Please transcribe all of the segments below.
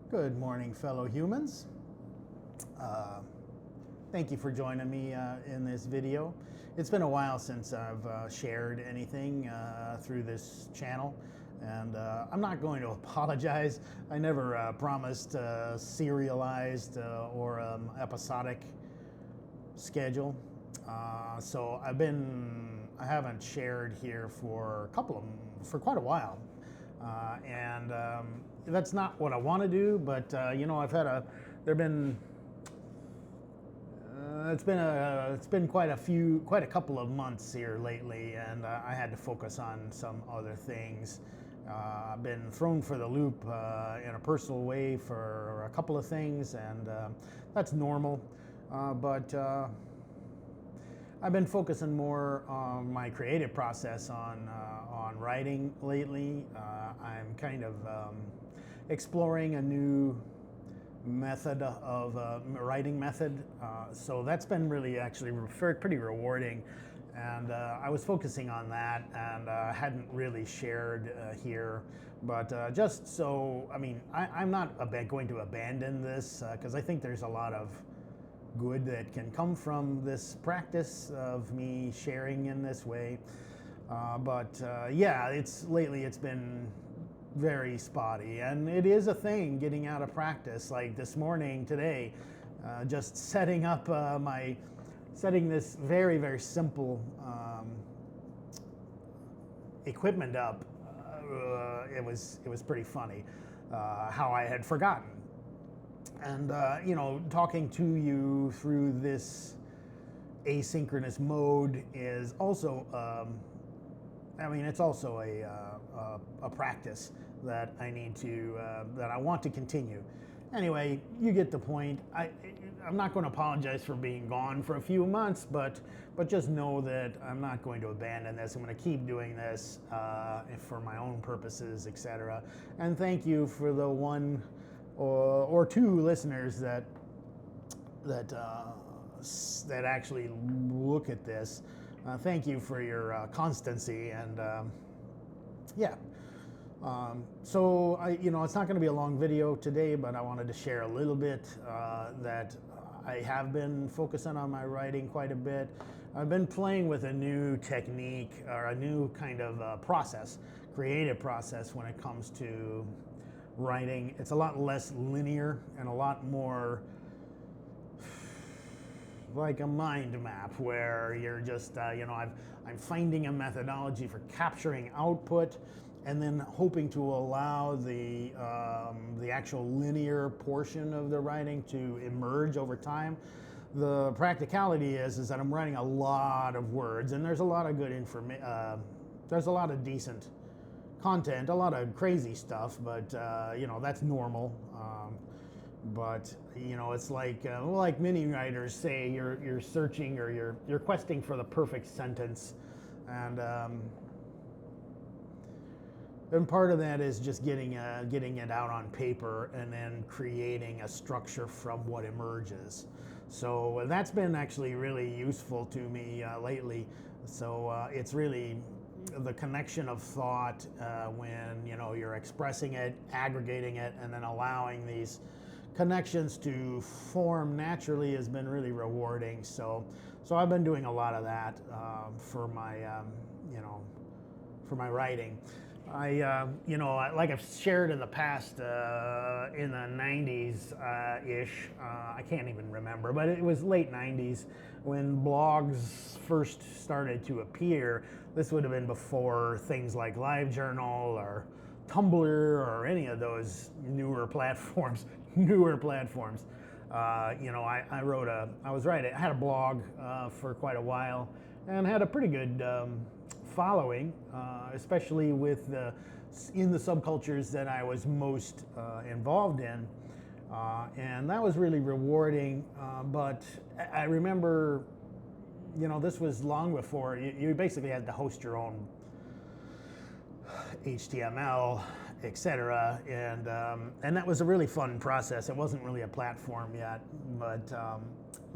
Good morning, fellow humans. Uh, Thank you for joining me in this video. It's been a while since I've shared anything through this channel, and I'm not going to apologize. I never promised serialized or episodic schedule. So I haven't shared here for for quite a while, and that's not what I want to do. But there've been it's been quite a couple of months here lately, and I had to focus on some other things. I've been thrown for the loop in a personal way for a couple of things, and that's normal. But I've been focusing more on my creative process on writing lately. I'm kind of exploring a new method of writing method. So that's been really actually pretty rewarding. And I was focusing on that and hadn't really shared here. But just so, I mean, I'm not going to abandon this because I think there's a lot of good that can come from this practice of me sharing in this way. Yeah, lately it's been very spotty, and it is a thing getting out of practice. Like this morning, today, just setting this very, very simple equipment up. It was pretty funny how I had forgotten. And talking to you through this asynchronous mode is also it's also a practice that that I want to continue. Anyway, you get the point. I'm not going to apologize for being gone for a few months, but just know that I'm not going to abandon this. I'm going to keep doing this for my own purposes, etc. And thank you for the one or two listeners that actually look at this. Thank you for your constancy, and yeah. It's not going to be a long video today, but I wanted to share a little bit that I have been focusing on my writing quite a bit. I've been playing with a new technique or a new kind of creative process when it comes to writing. It's a lot less linear and a lot more like a mind map, where you're just I'm finding a methodology for capturing output and then hoping to allow the actual linear portion of the writing to emerge over time. The practicality is that I'm writing a lot of words, and there's a lot of good information. There's a lot of decent content, a lot of crazy stuff, but that's normal. But it's like many writers say, you're searching, or you're questing for the perfect sentence, and part of that is just getting it out on paper and then creating a structure from what emerges. So that's been actually really useful to me lately. So it's really the connection of thought when you're expressing it, aggregating it, and then allowing these connections to form naturally has been really rewarding. So I've been doing a lot of that for my for my writing. Like I've shared in the past, in the 90s ish, I can't even remember, but it was late 90s when blogs first started to appear. This would have been before things like LiveJournal or Tumblr or any of those newer platforms. I had a blog for quite a while and had a pretty good following, especially in the subcultures that I was most involved in, and that was really rewarding. But I remember, this was long before you basically had to host your own HTML, etc., and that was a really fun process. It wasn't really a platform yet, but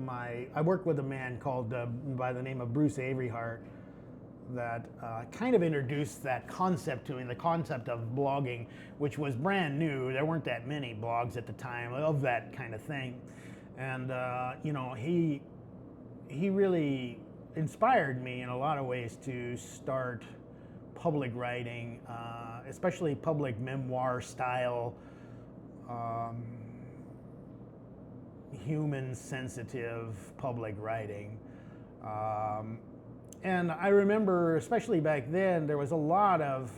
I worked with a man called by the name of Bruce Averyhart, that kind of introduced that concept to me, the concept of blogging, which was brand new. There weren't that many blogs at the time of that kind of thing. And, you know, he really inspired me in a lot of ways to start public writing, especially public memoir style, um, human sensitive public writing. And I remember, especially back then, there was a lot of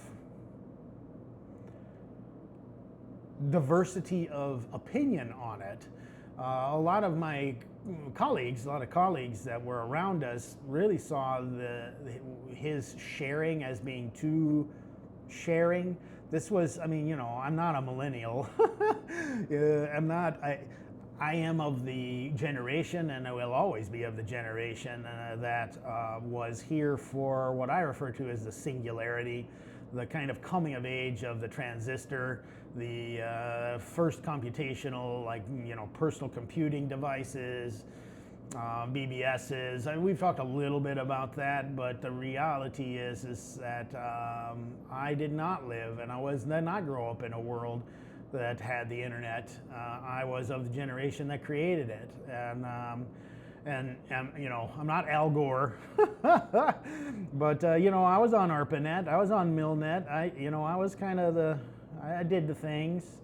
diversity of opinion on it. A lot of my colleagues, a lot of colleagues that were around us really saw his sharing as being too sharing. This was, I mean, you know, I'm not a millennial. I am of the generation, and I will always be of the generation that was here for what I refer to as the singularity, the kind of coming of age of the transistor, the first computational, like, you know, personal computing devices, BBSs. I mean, we've talked a little bit about that, but the reality is that I did not live, and did not grow up in a world that had the internet. I was of the generation that created it, and you know, I'm not Al Gore, but you know, I was on ARPANET, I was on Milnet. I was kind of I did the things,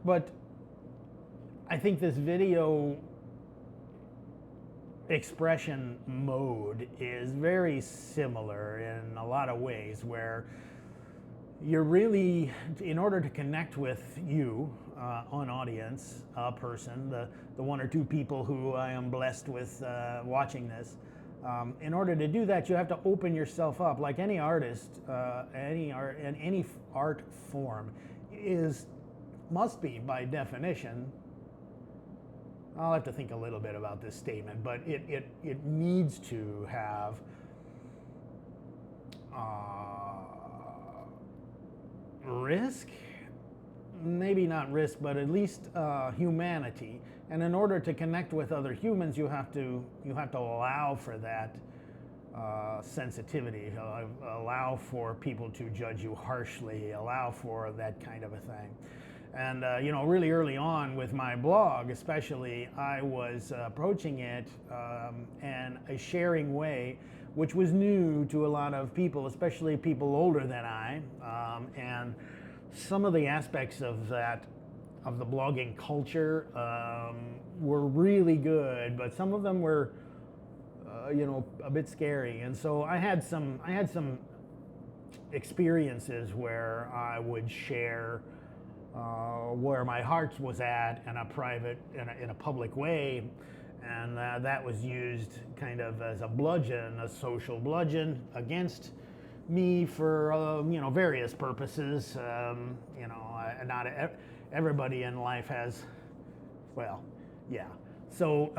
but I think this video expression mode is very similar in a lot of ways, where you're really, in order to connect with you, an audience, a person, the one or two people who I am blessed with watching this, in order to do that, you have to open yourself up. Like any artist, any art form must be, by definition, I'll have to think a little bit about this statement, but it needs to have risk, maybe not risk, but at least humanity. And in order to connect with other humans, you have to allow for that sensitivity, allow for people to judge you harshly, allow for that kind of a thing. And you know, really early on with my blog, especially, I was approaching it in a sharing way, which was new to a lot of people, especially people older than I. And some of the aspects of the blogging culture were really good, but some of them were, you know, a bit scary. And so I had some experiences where I would share where my heart was at in a public way, and that was used kind of as a social bludgeon against me for you know, various purposes. You know, not everybody in life has, well, yeah. So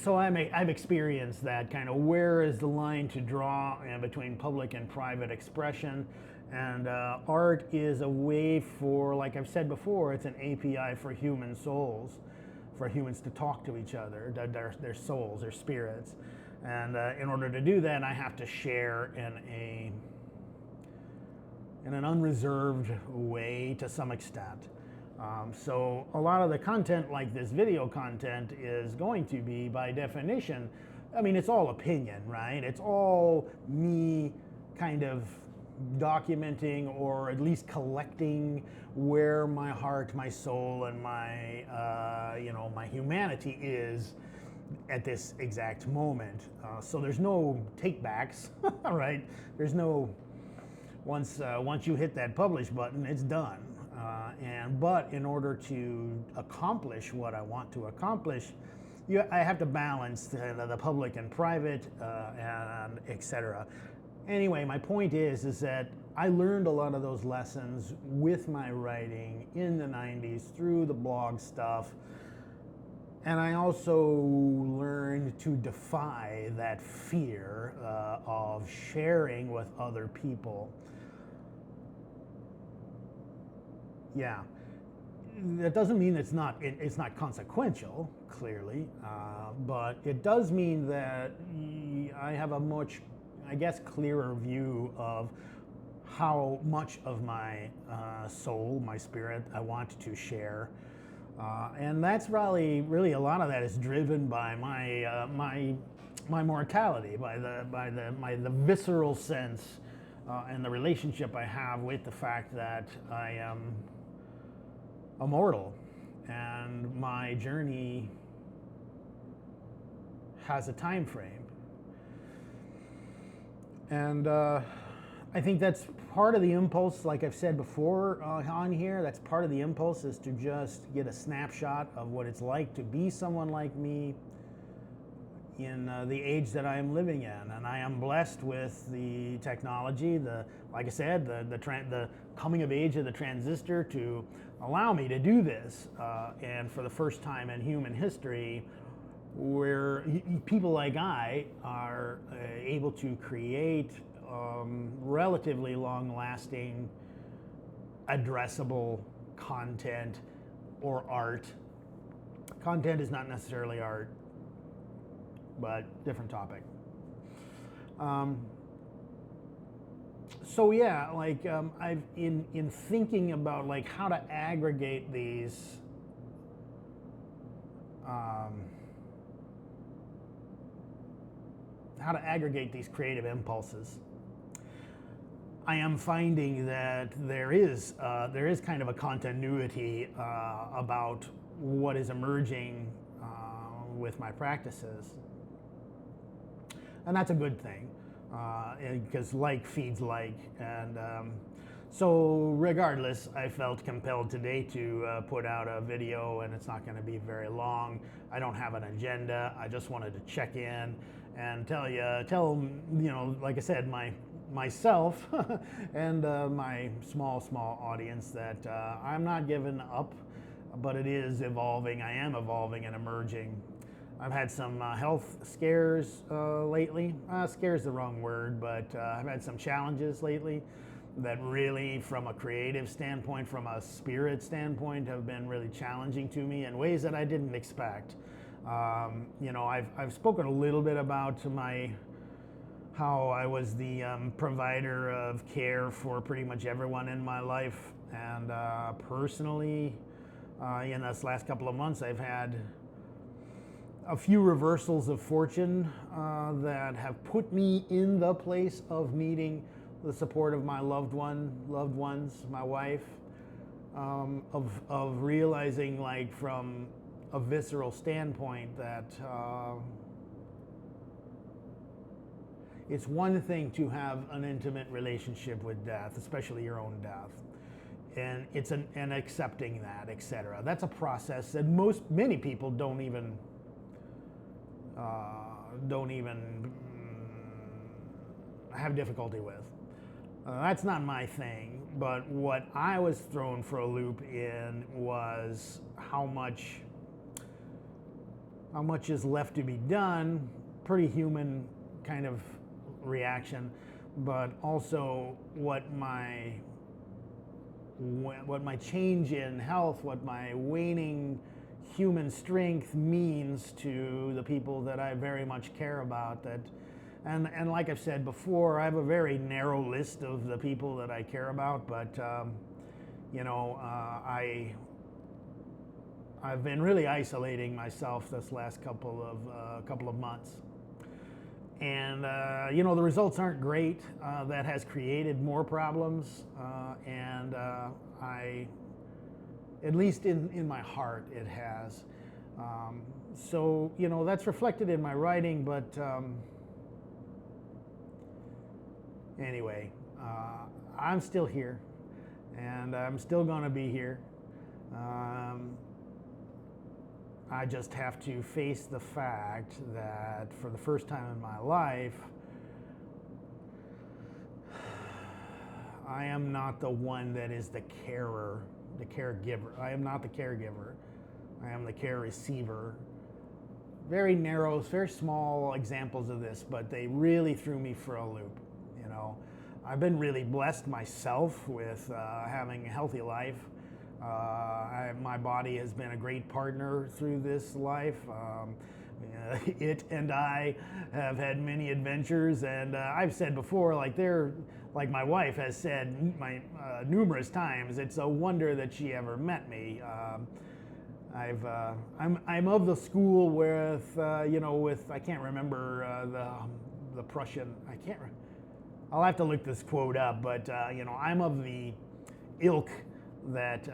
I've experienced that kind of, where is the line to draw between public and private expression. And art is a way for, like I've said before, it's an API for human souls, for humans to talk to each other, their souls, their spirits. And in order to do that, I have to share in an unreserved way to some extent. So a lot of the content, like this video content, is going to be, by definition, I mean, it's all opinion, right? It's all me kind of documenting, or at least collecting, where my heart, my soul, and my you know, my humanity is at this exact moment. So there's no takebacks, right? There's no, once you hit that publish button, it's done. But in order to accomplish what I want to accomplish, I have to balance the public and private, and etc. Anyway, my point is that I learned a lot of those lessons with my writing in the 90s through the blog stuff. And I also learned to defy that fear of sharing with other people. Yeah. that doesn't mean it's not consequential, clearly, but it does mean that I have a much, I guess, clearer view of how much of my soul, my spirit, I want to share. And that's really a lot of that is driven by my mortality, by the visceral sense and the relationship I have with the fact that I am immortal, and my journey has a time frame. And I think that's part of the impulse, like I've said before on here, that's part of the impulse, is to just get a snapshot of what it's like to be someone like me in the age that I am living in. And I am blessed with the technology, like I said, the coming of age of the transistor to allow me to do this. And for the first time in human history, where people like I are able to create relatively long-lasting, addressable content or art. Content is not necessarily art, but different topic. So yeah, like I've in thinking about like how to aggregate these creative impulses, I am finding that there is kind of a continuity about what is emerging with my practices, and that's a good thing, because like feeds like. And so regardless, I felt compelled today to put out a video, and it's not going to be very long. I don't have an agenda. I just wanted to check in and tell like I said, myself and my small audience that I'm not giving up, but it is evolving. I am evolving and emerging. I've had some health scares lately. Scare's the wrong word, but I've had some challenges lately that really, from a creative standpoint, from a spirit standpoint, have been really challenging to me in ways that I didn't expect. I've spoken a little bit about how I was the provider of care for pretty much everyone in my life, and personally, in this last couple of months, I've had a few reversals of fortune that have put me in the place of needing the support of my loved ones, my wife, of realizing, like, from a visceral standpoint, that it's one thing to have an intimate relationship with death, especially your own death, and and accepting that, etc. That's a process that many people don't even have difficulty with. That's not my thing, but what I was thrown for a loop in was how much is left to be done. Pretty human kind of reaction, but also what my change in health, what my waning human strength means to the people that I very much care about. And like I've said before, I have a very narrow list of the people that I care about, but I've been really isolating myself this last couple of months, and the results aren't great. That has created more problems, and at least in my heart, it has. So that's reflected in my writing, but anyway, I'm still here, and I'm still going to be here. I just have to face the fact that for the first time in my life, I am not the one that is the caregiver. I am not the caregiver. I am the care receiver. Very narrow, very small examples of this, but they really threw me for a loop. I've been really blessed myself with having a healthy life. My body has been a great partner through this life. It and I have had many adventures, and I've said before, like my wife has said numerous times, it's a wonder that she ever met me. I'm of the school with I can't remember the Prussian, I'll have to look this quote up, but I'm of the ilk that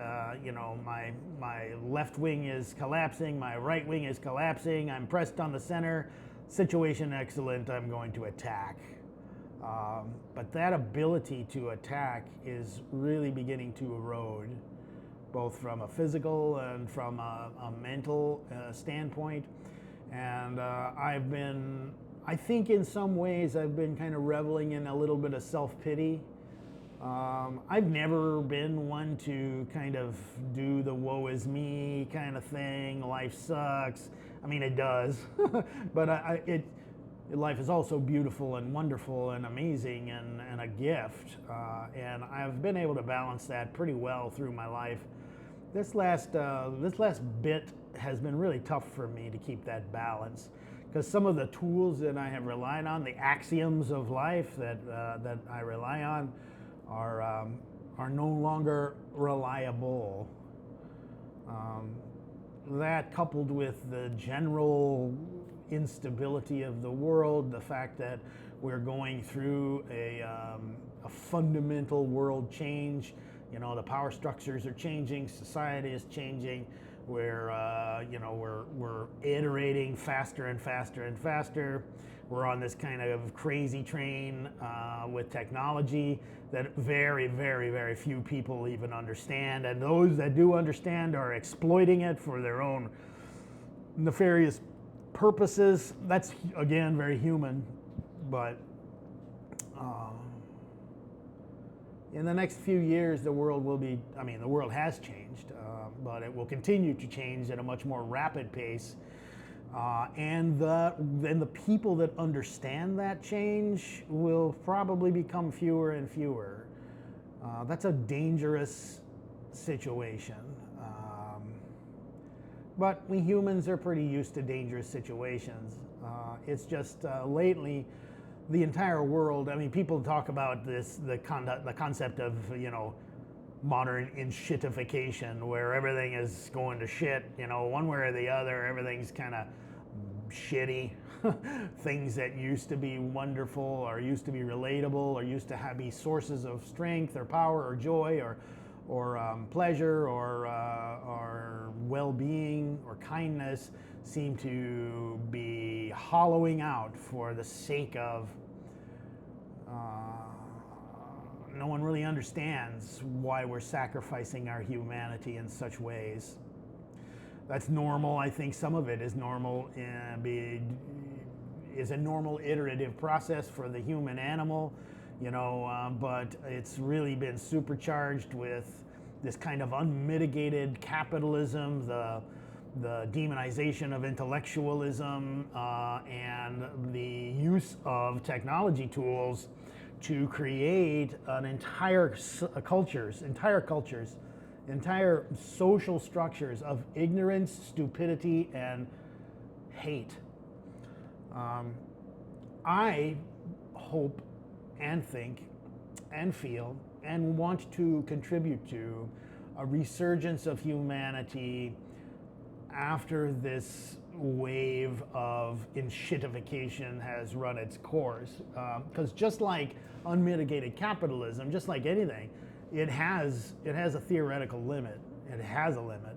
my left wing is collapsing, my right wing is collapsing, I'm pressed on the center, situation excellent, I'm going to attack. But that ability to attack is really beginning to erode, both from a physical and from a mental standpoint. And I think in some ways I've been kind of reveling in a little bit of self-pity. I've never been one to kind of do the woe is me kind of thing. Life sucks. I mean, it does, but life is also beautiful and wonderful and amazing and a gift. And I've been able to balance that pretty well through my life. This last bit has been really tough for me to keep that balance, because some of the tools that I have relied on, the axioms of life that I rely on, are no longer reliable. That, coupled with the general instability of the world, the fact that we're going through a fundamental world change, the power structures are changing, society is changing. We're iterating faster and faster and faster. We're on this kind of crazy train with technology that very, very, very few people even understand. And those that do understand are exploiting it for their own nefarious purposes. That's, again, very human. But in the next few years, the world has changed, but it will continue to change at a much more rapid pace. And the people that understand that change will probably become fewer and fewer. That's a dangerous situation. But we humans are pretty used to dangerous situations. It's just lately, the entire world, people talk about the concept of, modern enshittification, where everything is going to shit, one way or the other, everything's kind of shitty. Things that used to be wonderful or used to be relatable or used to be sources of strength or power or joy or pleasure or well-being or kindness seem to be hollowing out for the sake of no one really understands why we're sacrificing our humanity in such ways. That's normal. I think some of it is normal, is a normal iterative process for the human animal, but it's really been supercharged with this kind of unmitigated capitalism, the demonization of intellectualism, and the use of technology tools to create entire social structures of ignorance, stupidity, and hate. I hope and think and feel and want to contribute to a resurgence of humanity after this wave of enshittification has run its course. Because just like unmitigated capitalism, just like anything, it has a theoretical limit. It has a limit.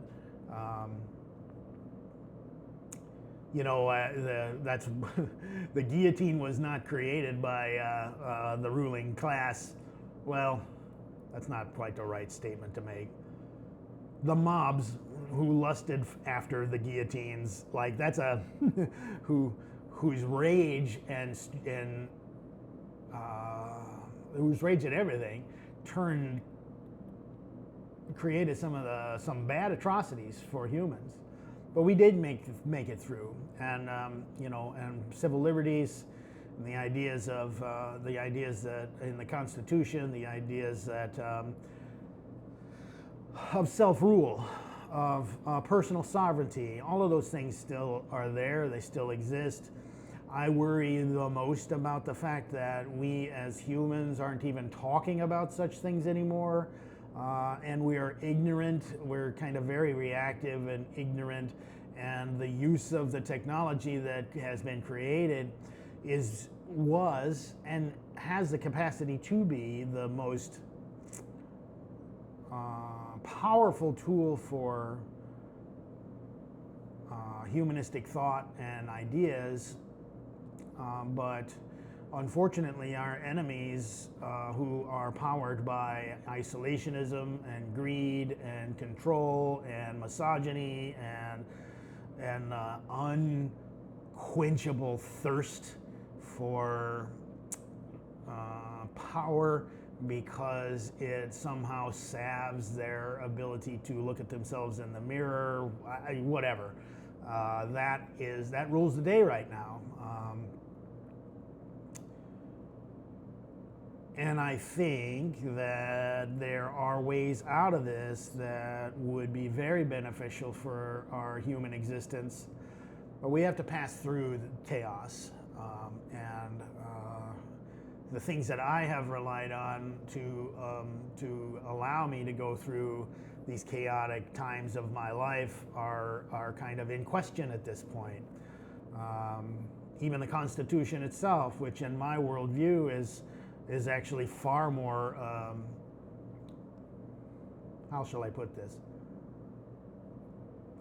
That's the guillotine was not created by the ruling class. Well, that's not quite the right statement to make. The mobs who lusted after the guillotines, that's a whose rage and whose rage at everything created some bad atrocities for humans. But we did make it through, and and civil liberties, and the ideas that in the Constitution, the ideas that of self-rule, of personal sovereignty. All of those things still are there, they still exist. I worry the most about the fact that we as humans aren't even talking about such things anymore, and we are ignorant. We're kind of very reactive and ignorant, and the use of the technology that has been created was and has the capacity to be the most powerful tool for humanistic thought and ideas, but unfortunately our enemies, who are powered by isolationism and greed and control and misogyny and unquenchable thirst for power, because it somehow salves their ability to look at themselves in the mirror, whatever. That rules the day right now. And I think that there are ways out of this that would be very beneficial for our human existence, but we have to pass through the chaos. And the things that I have relied on to allow me to go through these chaotic times of my life are kind of in question at this point. Even the Constitution itself, which in my worldview is actually far more, how shall I put this?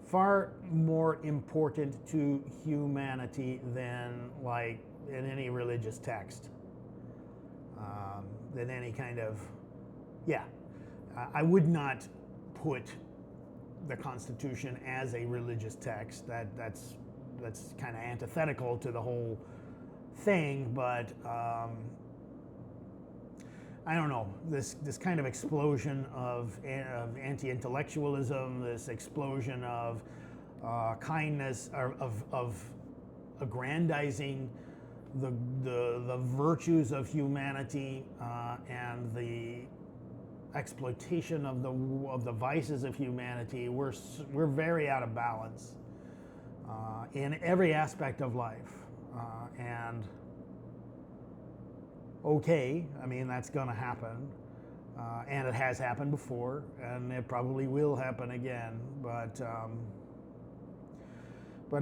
Far more important to humanity than like in any religious text. Than any kind of, I would not put the Constitution as a religious text. That's kind of antithetical to the whole thing, but I don't know, this kind of explosion of anti-intellectualism, this explosion of kindness, of aggrandizing the virtues of humanity, and the exploitation of the vices of humanity. We're very out of balance in every aspect of life, and okay, I mean, that's going to happen, and it has happened before, and it probably will happen again, but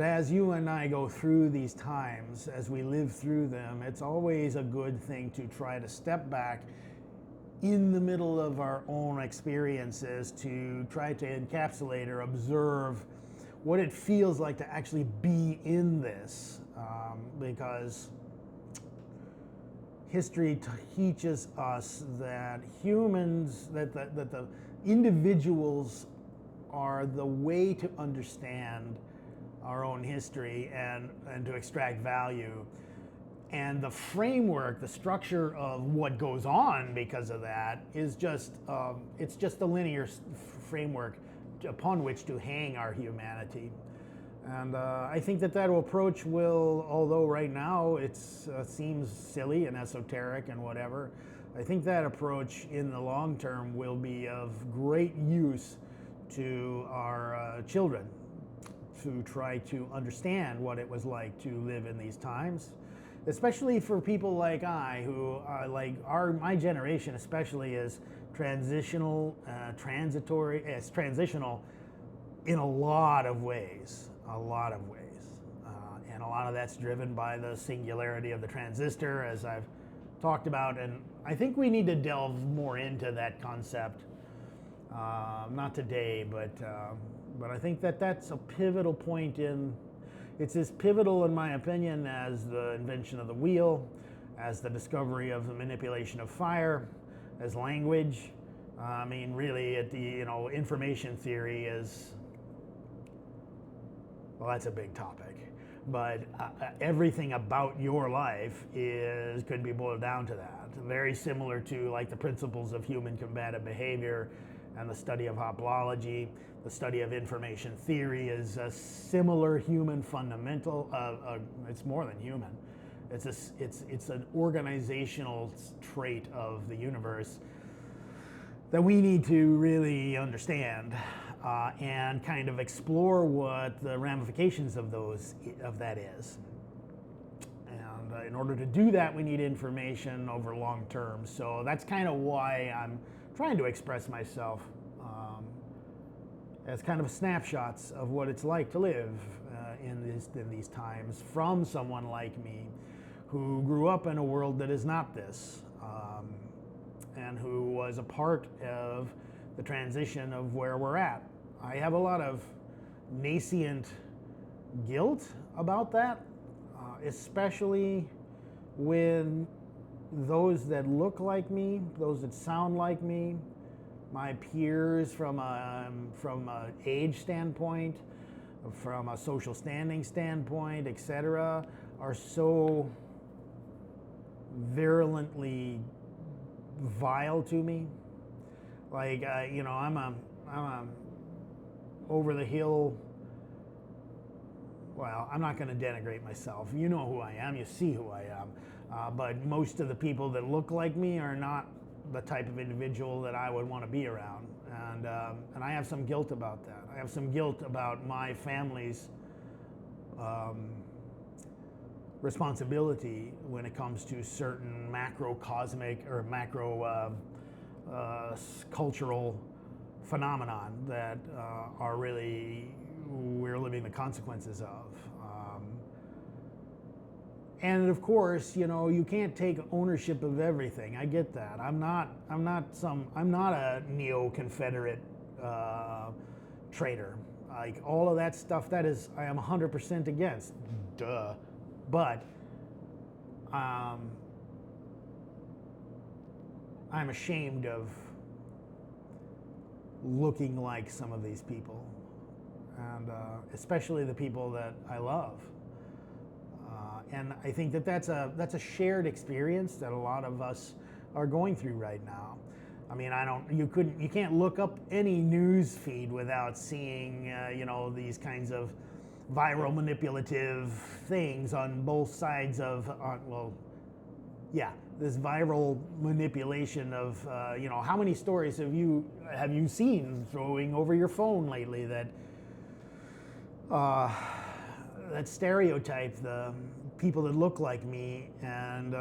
as you and I go through these times, as we live through them, it's always a good thing to try to step back in the middle of our own experiences to try to encapsulate or observe what it feels like to actually be in this, because history teaches us that the individuals are the way to understand our own history and to extract value. And the framework, the structure of what goes on because of that is just, it's just a linear framework upon which to hang our humanity. And I think that approach will, although right now it seems silly and esoteric and whatever, I think that approach in the long term will be of great use to our children, to try to understand what it was like to live in these times, especially for people like I, who are like my generation especially is transitional, transitory, it's transitional in a lot of ways, and a lot of that's driven by the singularity of the transistor, as I've talked about, and I think we need to delve more into that concept, not today, but I think that's a pivotal point it's as pivotal in my opinion as the invention of the wheel, as the discovery of the manipulation of fire, as language. I mean, really, information theory is, well, that's a big topic, but everything about your life could be boiled down to that. Very similar to like the principles of human combative behavior and the study of hoplology. The study of information theory is a similar human fundamental. It's more than human. It's an organizational trait of the universe. that we need to really understand and kind of explore what the ramifications of that is. And in order to do that, we need information over long term. So that's kind of why I'm trying to express myself as kind of snapshots of what it's like to live in these times from someone like me who grew up in a world that is not this, and who was a part of the transition of where we're at. I have a lot of nascent guilt about that, especially when those that look like me, those that sound like me, my peers from a age standpoint, from a social standing standpoint, etc., are so virulently vile to me. Like I'm a over the hill. Well, I'm not going to denigrate myself. You know who I am. You see who I am. But most of the people that look like me are not the type of individual that I would want to be around, and I have some guilt about that. I have some guilt about my family's responsibility when it comes to certain macrocosmic or macro cultural phenomenon that are really we're living the consequences of. And of course, you can't take ownership of everything. I get that. I'm not a neo-Confederate traitor. Like all of that stuff, I am 100% against. Duh. But I'm ashamed of looking like some of these people, and especially the people that I love. And I think that's a shared experience that a lot of us are going through right now. I mean, you can't look up any news feed without seeing, these kinds of viral manipulative things on both sides of, this viral manipulation of, how many stories have you seen throwing over your phone lately that stereotype the people that look like me and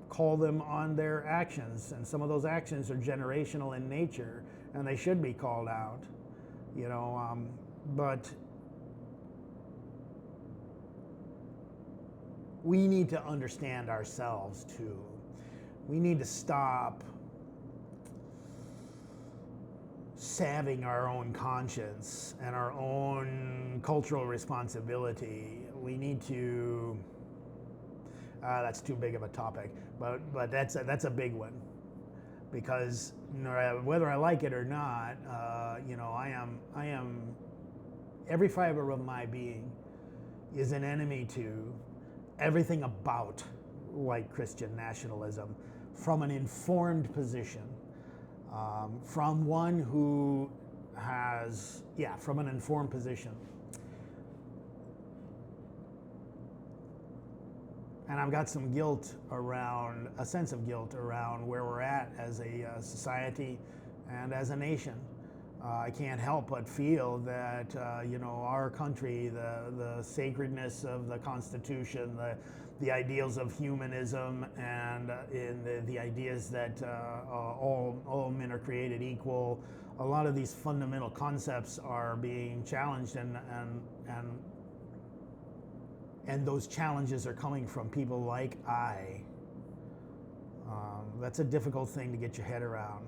call them on their actions, and some of those actions are generational in nature and they should be called out, but we need to understand ourselves too. We need to stop salving our own conscience and our own cultural responsibility. We need to. That's too big of a topic, but that's a big one, because whether I like it or not, I am every fiber of my being is an enemy to everything about white Christian nationalism from an informed position. From one who has, from an informed position. And I've got some a sense of guilt around where we're at as a society and as a nation. I can't help but feel that, our country, the sacredness of the Constitution, the ideals of humanism, and the ideas that all men are created equal. A lot of these fundamental concepts are being challenged, and those challenges are coming from people like I. That's a difficult thing to get your head around.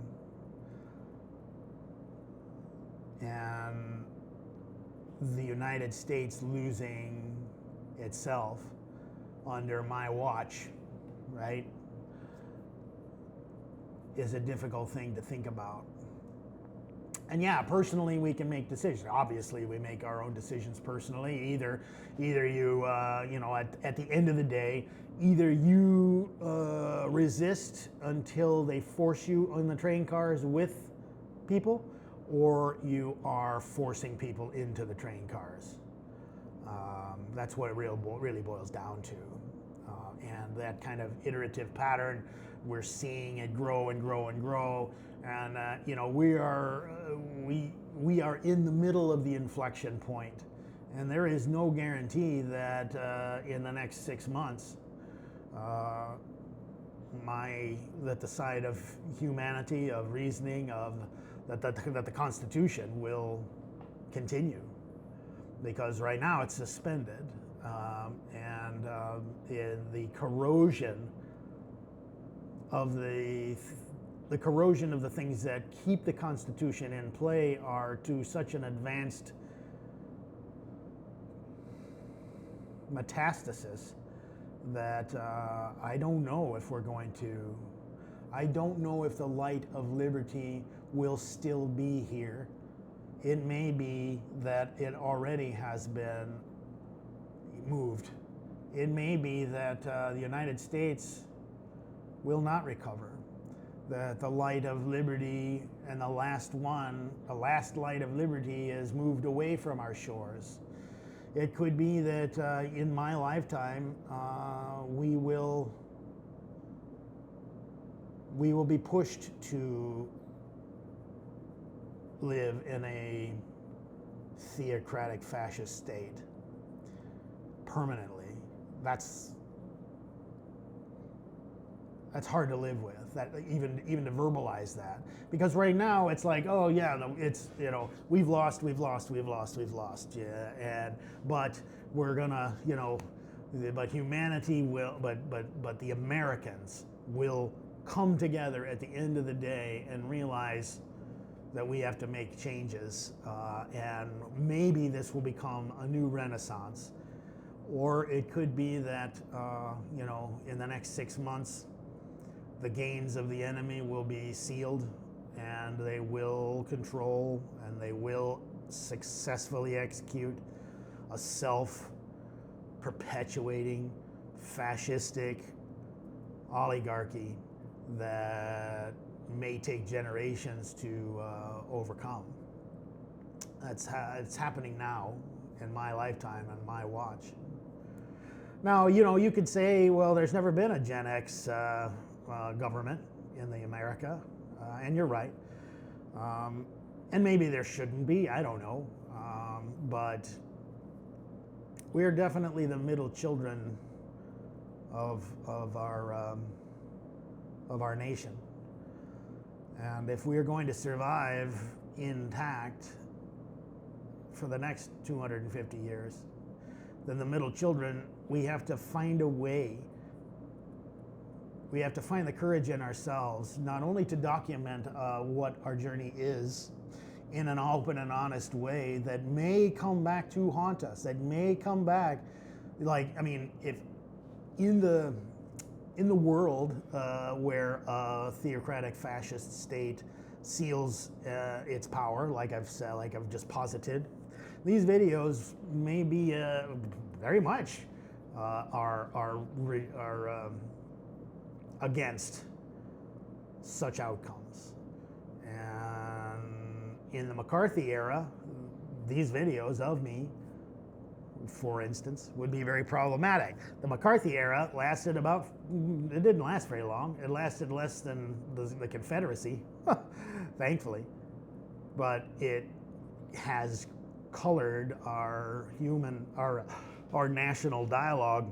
And the United States losing itself under my watch, right, is a difficult thing to think about. And personally, we can make decisions. Obviously, we make our own decisions personally. Either you, at the end of the day, either you resist until they force you on the train cars with people, or you are forcing people into the train cars. That's what it really boils down to. And that kind of iterative pattern we're seeing it grow and grow and grow, and you know, we are in the middle of the inflection point, and there is no guarantee that in the next 6 months, that the side of humanity, of reasoning, that the Constitution will continue, because right now it's suspended, and the corrosion of the corrosion of the things that keep the Constitution in play are to such an advanced metastasis that I don't know if we're going to. I don't know if the light of liberty will still be here. It may be that it already has been moved. It may be that the United States will not recover. That the light of liberty and the last light of liberty is moved away from our shores. It could be that in my lifetime we will be pushed to live in a theocratic fascist state permanently. That's hard to live with. That even to verbalize that, because right now it's like, oh yeah, it's, you know, we've lost, yeah, but we're gonna, you know, but humanity will, but the Americans will come together at the end of the day and realize that we have to make changes, and maybe this will become a new renaissance, or it could be that you know, in the next 6 months, the gains of the enemy will be sealed, and they will control and they will successfully execute a self-perpetuating fascistic oligarchy that may take generations to overcome. It's happening now in my lifetime and my watch. Now, you know, you could say, well, there's never been a Gen X government in the America, and you're right. And maybe there shouldn't be, I don't know. But we're definitely the middle children of our nation. And if we're going to survive intact for the next 250 years, then the middle children, we have to find a way. We have to find the courage in ourselves, not only to document what our journey is in an open and honest way that may come back to haunt us, that may come back, like, I mean, if in the world where a theocratic fascist state seals its power, like I've said, like I've just posited, these videos may be very much are against such outcomes. And in the McCarthy era, these videos of me, for instance, would be very problematic. The McCarthy era lasted about, it didn't last very long. It lasted less than the Confederacy, thankfully. But it has colored our national dialogue,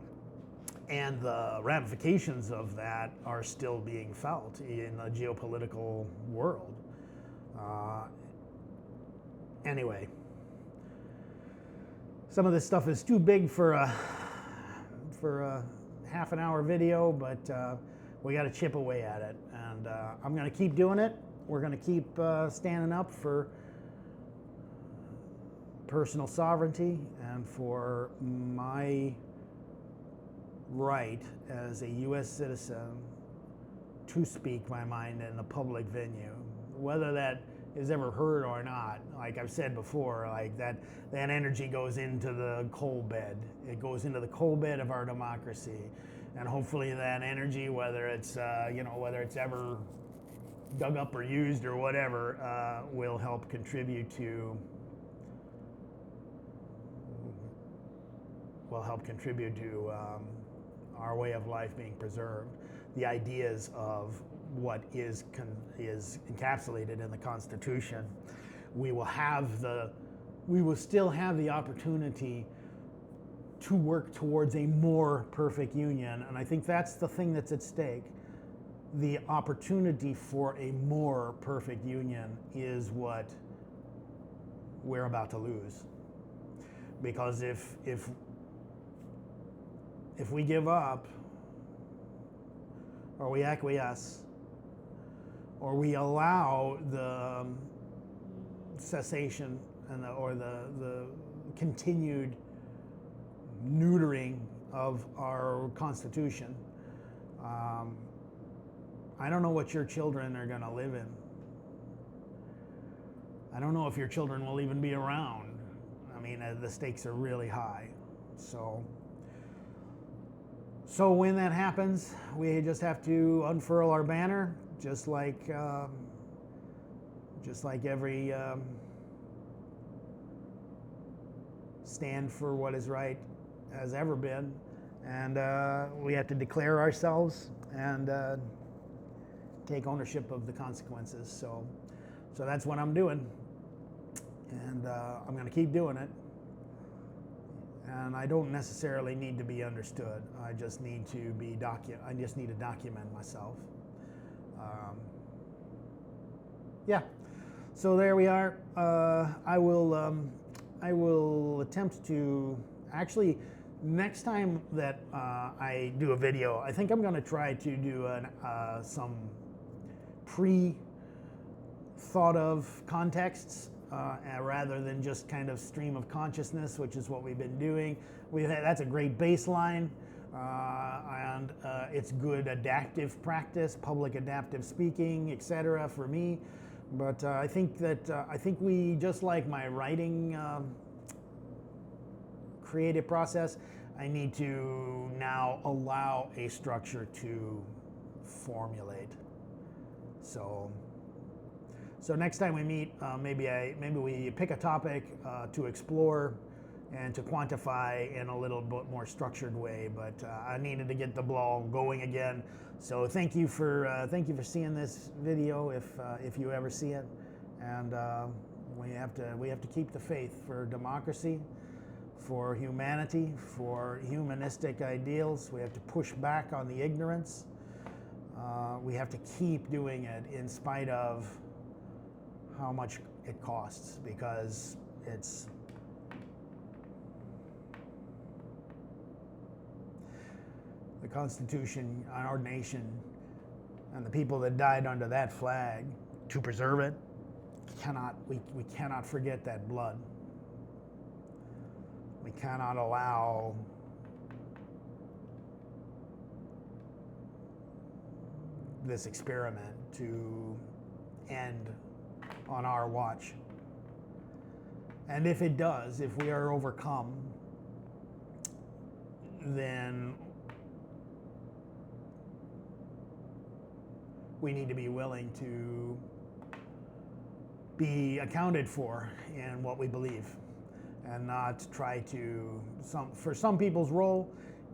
and the ramifications of that are still being felt in the geopolitical world. Anyway, some of this stuff is too big for a half an hour video, but we got to chip away at it, and I'm going to keep doing it. We're going to keep standing up for personal sovereignty and for my right as a U.S. citizen to speak my mind in the public venue, whether that is ever heard or not. Like I've said before, like that energy goes into the coal bed. It goes into the coal bed of our democracy, and hopefully that energy, whether it's whether it's ever dug up or used or whatever, will help contribute to our way of life being preserved. the ideas of what is encapsulated in the Constitution, we will still have the opportunity to work towards a more perfect union. And I think that's the thing that's at stake. The opportunity for a more perfect union is what we're about to lose. Because if we give up, or we acquiesce, or we allow the cessation or the continued neutering of our Constitution, I don't know what your children are going to live in. I don't know if your children will even be around. I mean, the stakes are really high. So when that happens, we just have to unfurl our banner, just like every stand for what is right has ever been, and we have to declare ourselves and take ownership of the consequences. So that's what I'm doing, and I'm going to keep doing it. And I don't necessarily need to be understood. I just need to document myself. Yeah. So there we are. I will attempt to actually, next time that I do a video, I think I'm going to try to do some pre-thought of contexts rather than just kind of stream of consciousness, which is what we've been doing. That's a great baseline, and it's good adaptive practice, public adaptive speaking, etc. for me. But I think we, just like my writing creative process, I need to now allow a structure to formulate. So next time we meet, maybe we pick a topic to explore and to quantify in a little bit more structured way. But I needed to get the ball going again. So thank you for seeing this video, if you ever see it. And we have to keep the faith for democracy, for humanity, for humanistic ideals. We have to push back on the ignorance. We have to keep doing it in spite of how much it costs, because it's the Constitution, our nation, and the people that died under that flag to preserve it. We cannot forget that blood. We cannot allow this experiment to end on our watch. And if it does, if we are overcome, then we need to be willing to be accounted for in what we believe, and not try to, for some people's role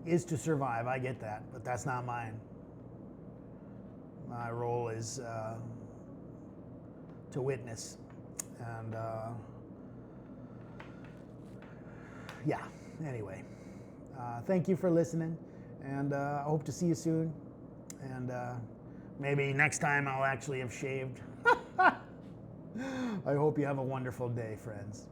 is to survive. I get that, but that's not mine. My role is to witness, and yeah, anyway, thank you for listening, and I hope to see you soon, and maybe next time I'll actually have shaved. I hope you have a wonderful day, friends.